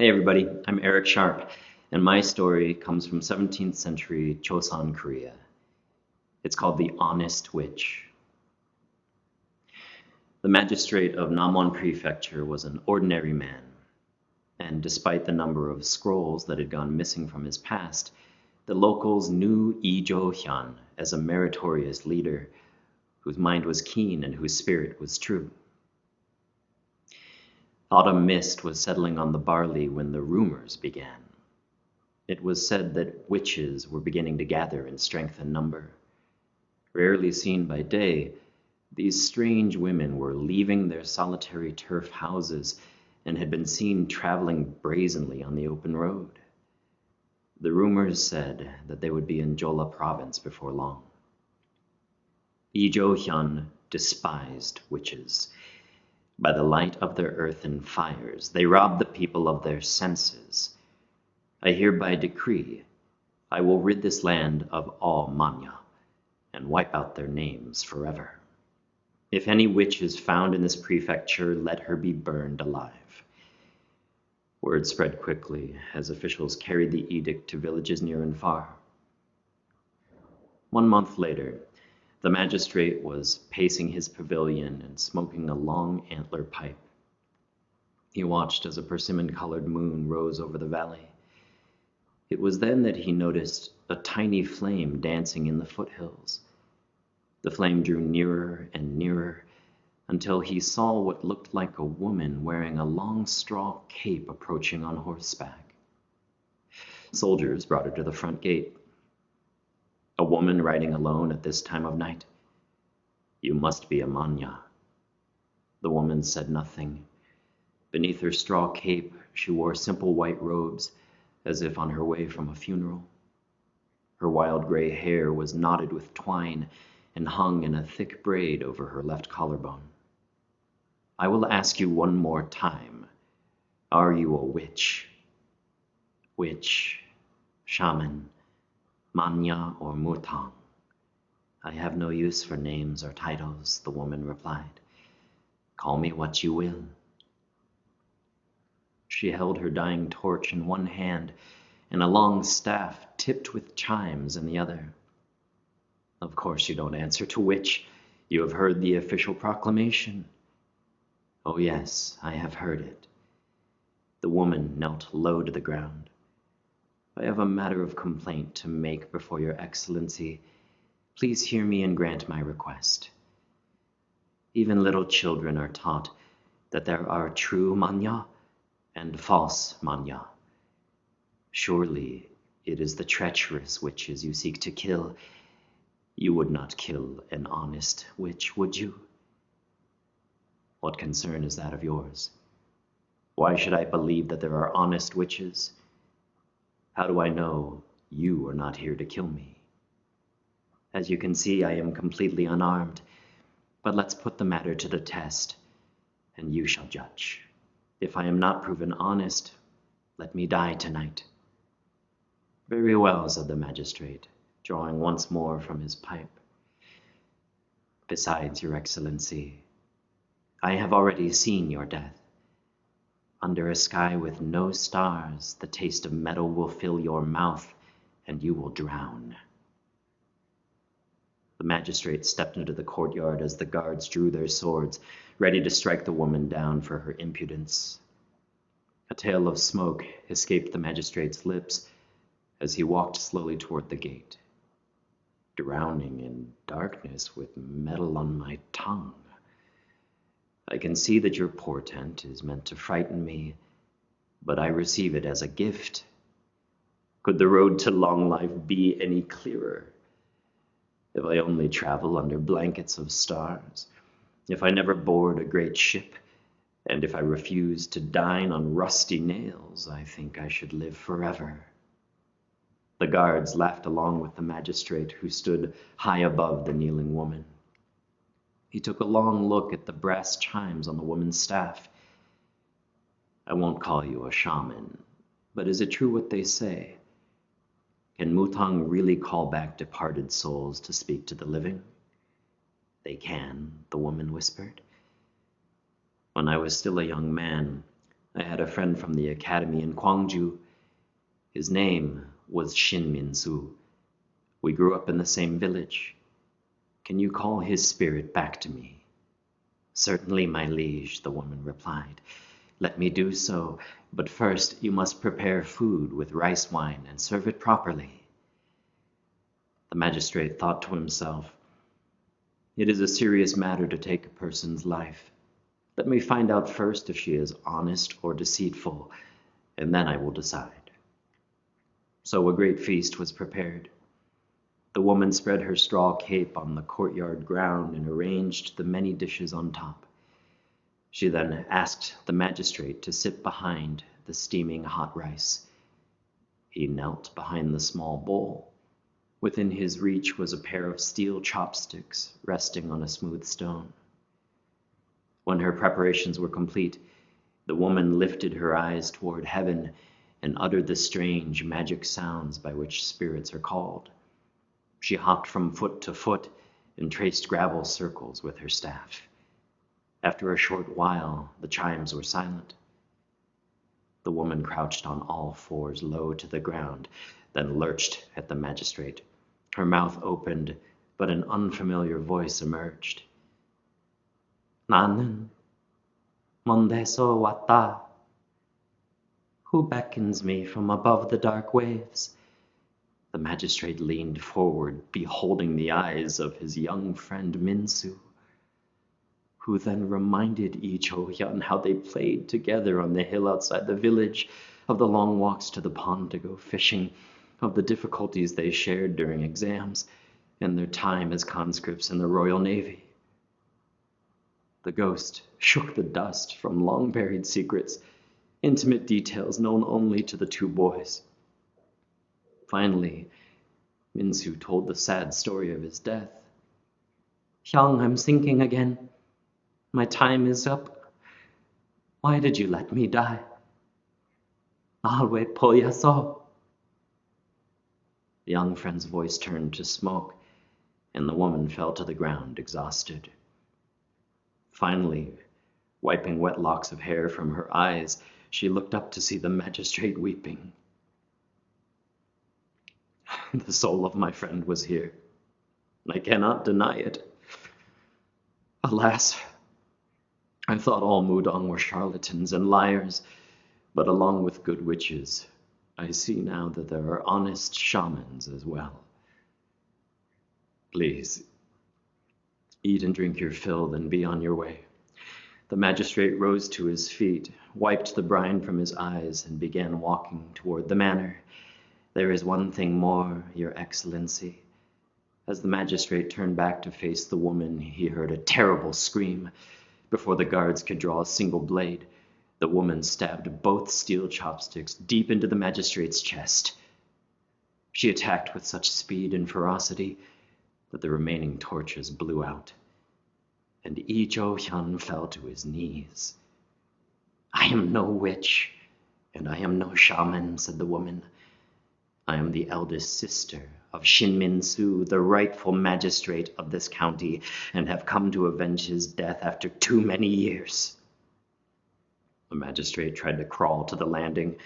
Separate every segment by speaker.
Speaker 1: Hey everybody, I'm Eric Sharp, and my story comes from 17th century Choson, Korea. It's called The Honest Witch. The magistrate of Namwon Prefecture was an ordinary man, and despite the number of scrolls that had gone missing from his past, the locals knew Lee Jo-hyun as a meritorious leader whose mind was keen and whose spirit was true. Autumn mist was settling on the barley when the rumors began. It was said that witches were beginning to gather in strength and number. Rarely seen by day, these strange women were leaving their solitary turf houses and had been seen traveling brazenly on the open road. The rumors said that they would be in Jeolla province before long. Lee Jo-hyun despised witches. By the light of their earthen fires, they robbed the people of their senses. I hereby decree, I will rid this land of all manya and wipe out their names forever. If any witch is found in this prefecture, let her be burned alive. Word spread quickly as officials carried the edict to villages near and far. 1 month later, the magistrate was pacing his pavilion and smoking a long antler pipe. He watched as a persimmon-colored moon rose over the valley. It was then that he noticed a tiny flame dancing in the foothills. The flame drew nearer and nearer until he saw what looked like a woman wearing a long straw cape approaching on horseback. Soldiers brought her to the front gate. A woman riding alone at this time of night? You must be a manya. The woman said nothing. Beneath her straw cape, she wore simple white robes, as if on her way from a funeral. Her wild gray hair was knotted with twine and hung in a thick braid over her left collarbone. I will ask you one more time. Are you a witch? Witch, shaman, manya or mutang? I have no use for names or titles, the woman replied. Call me what you will. She held her dying torch in one hand and a long staff tipped with chimes in the other. Of course you don't answer to witch. You have heard the official proclamation. Oh yes, I have heard it. The woman knelt low to the ground. I have a matter of complaint to make before your excellency. Please hear me and grant my request. Even little children are taught that there are true manya and false manya. Surely it is the treacherous witches you seek to kill. You would not kill an honest witch, would you? What concern is that of yours? Why should I believe that there are honest witches? How do I know you are not here to kill me? As you can see, I am completely unarmed, but let's put the matter to the test, and you shall judge. If I am not proven honest, let me die tonight. Very well, said the magistrate, drawing once more from his pipe. Besides, your excellency, I have already seen your death. Under a sky with no stars, the taste of metal will fill your mouth, and you will drown. The magistrate stepped into the courtyard as the guards drew their swords, ready to strike the woman down for her impudence. A tail of smoke escaped the magistrate's lips as he walked slowly toward the gate. Drowning in darkness with metal on my tongue. I can see that your portent is meant to frighten me, but I receive it as a gift. Could the road to long life be any clearer? If I only travel under blankets of stars, if I never board a great ship, and if I refuse to dine on rusty nails, I think I should live forever. The guards laughed along with the magistrate, who stood high above the kneeling woman. He took a long look at the brass chimes on the woman's staff. I won't call you a shaman, but is it true what they say? Can mutang really call back departed souls to speak to the living? They can, the woman whispered. When I was still a young man, I had a friend from the academy in Gwangju. His name was Shin Min-soo. We grew up in the same village. Can you call his spirit back to me?" "Certainly, my liege," the woman replied. "Let me do so, but first you must prepare food with rice wine and serve it properly." The magistrate thought to himself, "It is a serious matter to take a person's life. Let me find out first if she is honest or deceitful, and then I will decide." So a great feast was prepared. The woman spread her straw cape on the courtyard ground and arranged the many dishes on top. She then asked the magistrate to sit behind the steaming hot rice. He knelt behind the small bowl. Within his reach was a pair of steel chopsticks resting on a smooth stone. When her preparations were complete, the woman lifted her eyes toward heaven and uttered the strange magic sounds by which spirits are called. She hopped from foot to foot and traced gravel circles with her staff. After a short while, the chimes were silent. The woman crouched on all fours low to the ground, then lurched at the magistrate. Her mouth opened, but an unfamiliar voice emerged. "나는 먼데서 왔다. Who beckons me from above the dark waves?" The magistrate leaned forward, beholding the eyes of his young friend Min-soo, who then reminded Lee Cho-hyun how they played together on the hill outside the village, of the long walks to the pond to go fishing, of the difficulties they shared during exams, and their time as conscripts in the Royal Navy. The ghost shook the dust from long-buried secrets, intimate details known only to the two boys. Finally, Min-soo told the sad story of his death. "Hyung, I'm sinking again. My time is up. Why did you let me die? 날 왜 버렸어?" The young friend's voice turned to smoke, and the woman fell to the ground, exhausted. Finally, wiping wet locks of hair from her eyes, she looked up to see the magistrate weeping. The soul of my friend was here, and I cannot deny it. Alas, I thought all Mudong were charlatans and liars, but along with good witches, I see now that there are honest shamans as well. Please, eat and drink your fill, then be on your way." The magistrate rose to his feet, wiped the brine from his eyes, and began walking toward the manor. "There is one thing more, Your Excellency." As the magistrate turned back to face the woman, he heard a terrible scream. Before the guards could draw a single blade, the woman stabbed both steel chopsticks deep into the magistrate's chest. She attacked with such speed and ferocity that the remaining torches blew out, and Lee Jo-hyun fell to his knees. "I am no witch, and I am no shaman," said the woman. "I am the eldest sister of Shin Min-soo, the rightful magistrate of this county, and have come to avenge his death after too many years." The magistrate tried to crawl to the landing,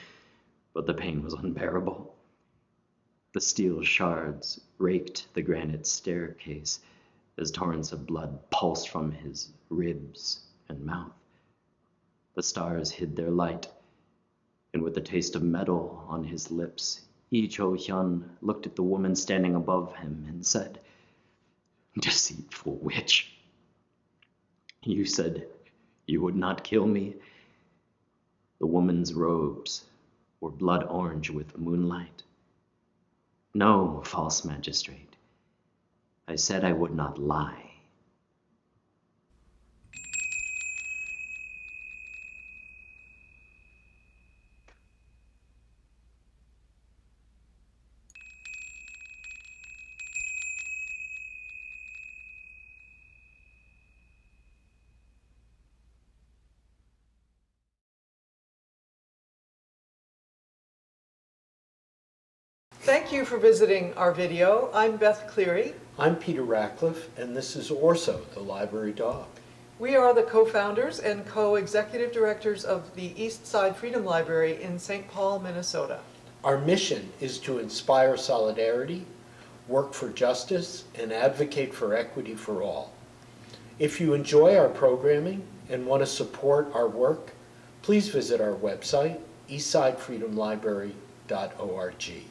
Speaker 1: but the pain was unbearable. The steel shards raked the granite staircase as torrents of blood pulsed from his ribs and mouth. The stars hid their light, and with the taste of metal on his lips, Lee Cho-hyun looked at the woman standing above him and said, "Deceitful witch, you said you would not kill me." The woman's robes were blood orange with moonlight. "No, false magistrate, I said I would not lie."
Speaker 2: Thank you for visiting our video. I'm Beth Cleary.
Speaker 3: I'm Peter Ratcliffe, and this is Orso, the library dog.
Speaker 2: We are the co-founders and co-executive directors of the East Side Freedom Library in St. Paul, Minnesota.
Speaker 3: Our mission is to inspire solidarity, work for justice, and advocate for equity for all. If you enjoy our programming and want to support our work, please visit our website, eastsidefreedomlibrary.org.